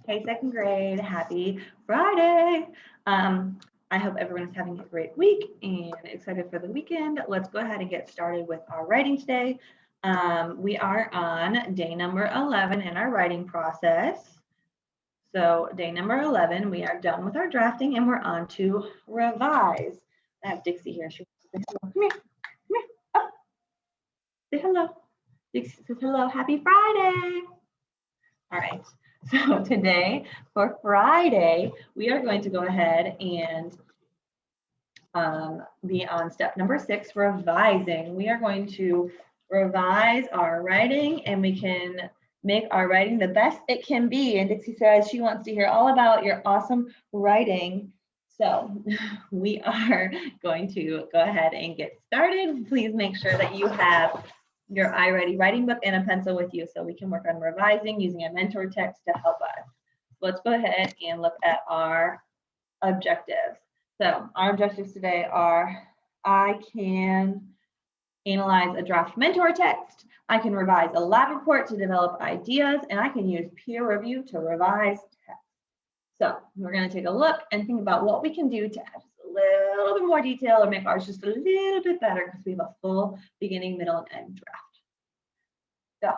Hey, second grade, happy Friday. I hope everyone is having a great week and excited for the weekend. Let's go ahead and get started with our writing today. We are on day number 11 in our writing process. So day number 11, we are done with our drafting and we're on to revise. I have Dixie here. She wants to say hello. Come here, come here. Up. Say hello. Dixie says hello. Happy Friday. All right. So today for Friday, we are going to go ahead and be on step number 6, revising. We are going to revise our writing and we can make our writing the best it can be. And Dixie says she wants to hear all about your awesome writing. So we are going to go ahead and get started. Please make sure that you have your iReady writing book and a pencil with you so we can work on revising using a mentor text to help us. Let's go ahead and look at our objectives. So our objectives today are I can analyze a draft mentor text, I can revise a lab report to develop ideas, and I can use peer review to revise text. So we're going to take a look and think about what we can do to add just a little bit more detail or make ours just a little bit better because we have a full beginning, middle, and end draft. So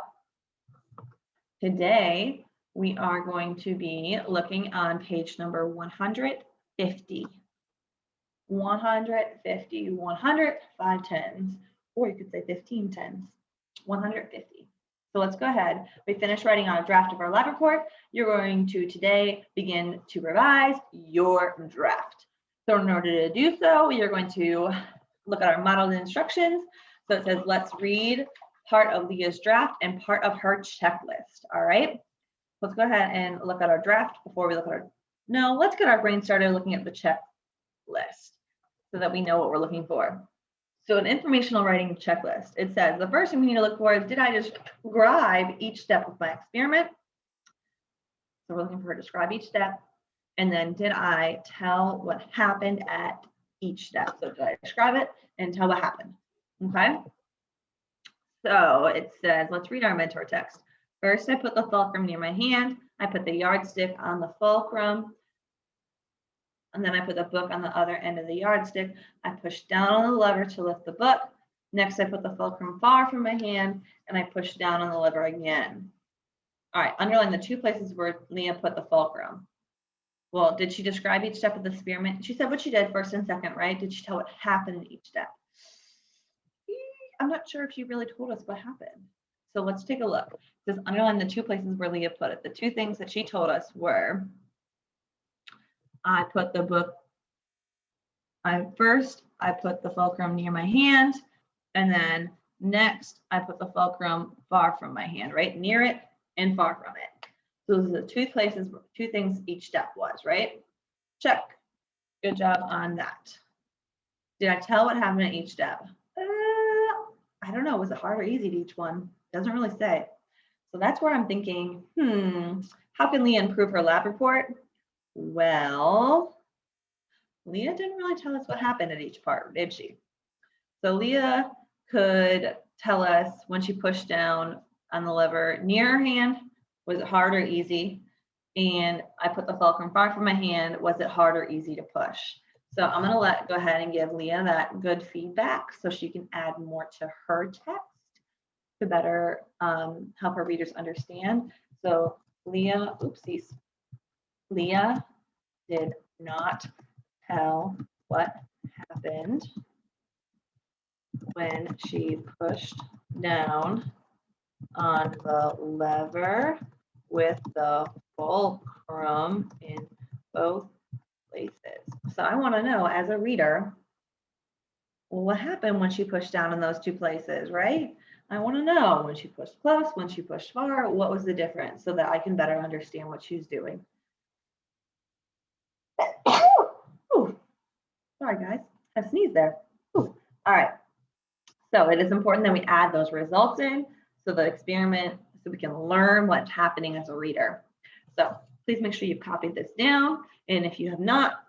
today we are going to be looking on page number 150. 150, 100, 5 tens, or you could say 15 tens, 150. So let's go ahead. We finished writing on a draft of our lab report. You're going to today begin to revise your draft. So in order to do so, you're going to look at our modeled instructions. So it says, let's read part of Leah's draft and part of her checklist. All right. Let's go ahead and look at our draft before we look at let's get our brain started looking at the checklist so that we know what we're looking for. So an informational writing checklist, it says the first thing we need to look for is, did I describe each step of my experiment? So we're looking for her to describe each step. And then did I tell what happened at each step? So did I describe it and tell what happened? Okay. So it says, let's read our mentor text. First, I put the fulcrum near my hand. I put the yardstick on the fulcrum. And then I put the book on the other end of the yardstick. I pushed down on the lever to lift the book. Next, I put the fulcrum far from my hand and I pushed down on the lever again. All right, underline the 2 places where Leah put the fulcrum. Well, did she describe each step of the experiment? She said what she did first and second, right? Did she tell what happened in each step? I'm not sure if she really told us what happened. So let's take a look. It says underline the 2 places where Leah put it. The 2 things that she told us were, I put the book, first I put the fulcrum near my hand, and then next I put the fulcrum far from my hand, right? Near it and far from it. So those are the 2 places, 2 things each step was, right? Check. Good job on that. Did I tell what happened at each step? I don't know. Was it hard or easy to each one? Doesn't really say. So that's where I'm thinking, how can Leah improve her lab report? Well, Leah didn't really tell us what happened at each part, did she? So Leah could tell us when she pushed down on the lever near her hand, was it hard or easy? And I put the fulcrum far from my hand, was it hard or easy to push? So I'm going to go ahead and give Leah that good feedback so she can add more to her text to better help her readers understand. So Leah did not tell what happened when she pushed down on the lever with the fulcrum in both places. So I want to know, as a reader, what happened when she pushed down in those 2 places, right? I want to know when she pushed close, when she pushed far, what was the difference so that I can better understand what she's doing. Ooh, sorry guys, I sneezed there. Ooh. All right, so it is important that we add those results in so the experiment, so we can learn what's happening as a reader. So please make sure you've copied this down, and if you have not,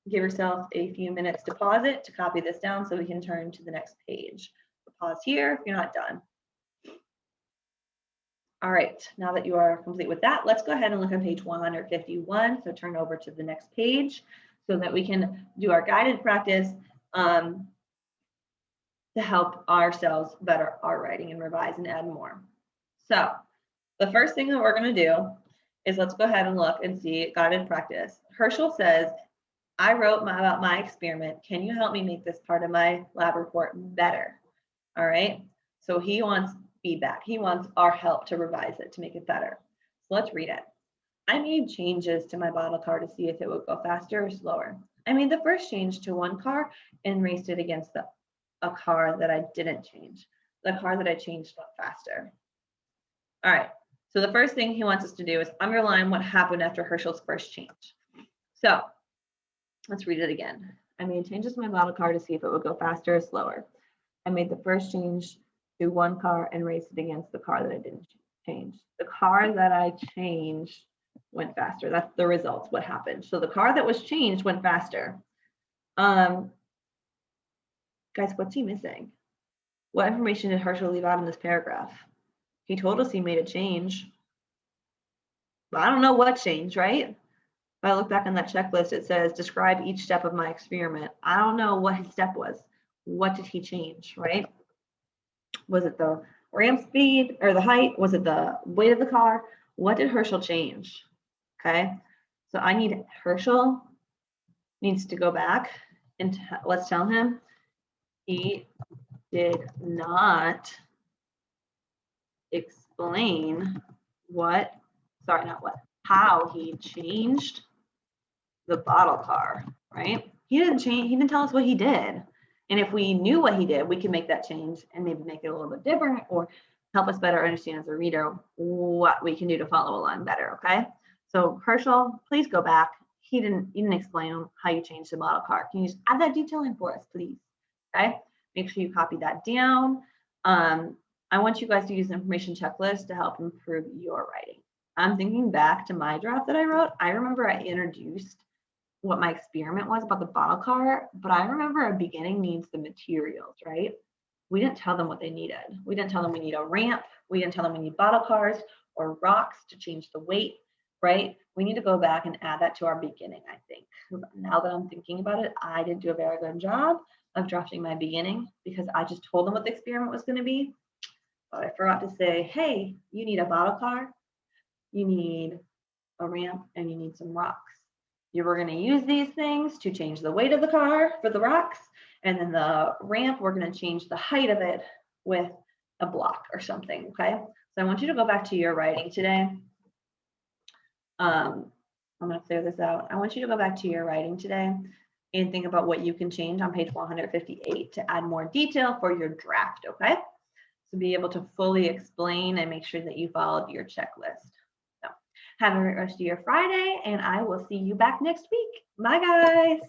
give yourself a few minutes to pause it to copy this down so we can turn to the next page. Pause here if you're not done. All right, now that you are complete with that, let's go ahead and look at page 151. So turn over to the next page so that we can do our guided practice to help ourselves better our writing and revise and add more. So the first thing that we're going to do is let's go ahead and look and see guided practice. Herschel says, I wrote about my experiment. Can you help me make this part of my lab report better? All right. So he wants feedback. He wants our help to revise it, to make it better. So let's read it. I made changes to my bottle car to see if it would go faster or slower. I made the first change to one car and raced it against a car that I didn't change. The car that I changed went faster. All right. So the first thing he wants us to do is underline what happened after Herschel's first change. So let's read it again. I made changes to my bottle car to see if it would go faster or slower. I made the first change to one car and raced it against the car that I didn't change. The car that I changed went faster. That's the results, what happened. So the car that was changed went faster. Guys, what's he missing? What information did Herschel leave out in this paragraph? He told us he made a change, but I don't know what change, right? If I look back on that checklist, it says, describe each step of my experiment. I don't know what his step was. What did he change, right? Was it the ramp speed or the height? Was it the weight of the car? What did Herschel change? Okay, so I need Herschel needs to go back and let's tell him he did not explain how he changed the bottle car, right? He didn't tell us what he did. And if we knew what he did, we could make that change and maybe make it a little bit different or help us better understand as a reader what we can do to follow along better, okay? So Herschel, please go back. You didn't explain how you changed the bottle car. Can you just add that detail in for us, please? Okay, make sure you copy that down. I want you guys to use the information checklist to help improve your writing. I'm thinking back to my draft that I wrote. I remember I introduced what my experiment was about the bottle car, but I remember our beginning needs the materials, right? We didn't tell them what they needed. We didn't tell them we need a ramp. We didn't tell them we need bottle cars or rocks to change the weight, right? We need to go back and add that to our beginning, I think. Now that I'm thinking about it, I didn't do a very good job of drafting my beginning because I just told them what the experiment was going to be. But I forgot to say, hey, you need a bottle car, you need a ramp, and you need some rocks. You were going to use these things to change the weight of the car for the rocks, and then the ramp, we're going to change the height of it with a block or something, okay? So I want you to go back to your writing today. I'm going to clear this out. I want you to go back to your writing today and think about what you can change on page 158 to add more detail for your draft, okay? To be able to fully explain and make sure that you followed your checklist. So have a great rest of your Friday, and I will see you back next week. Bye, guys.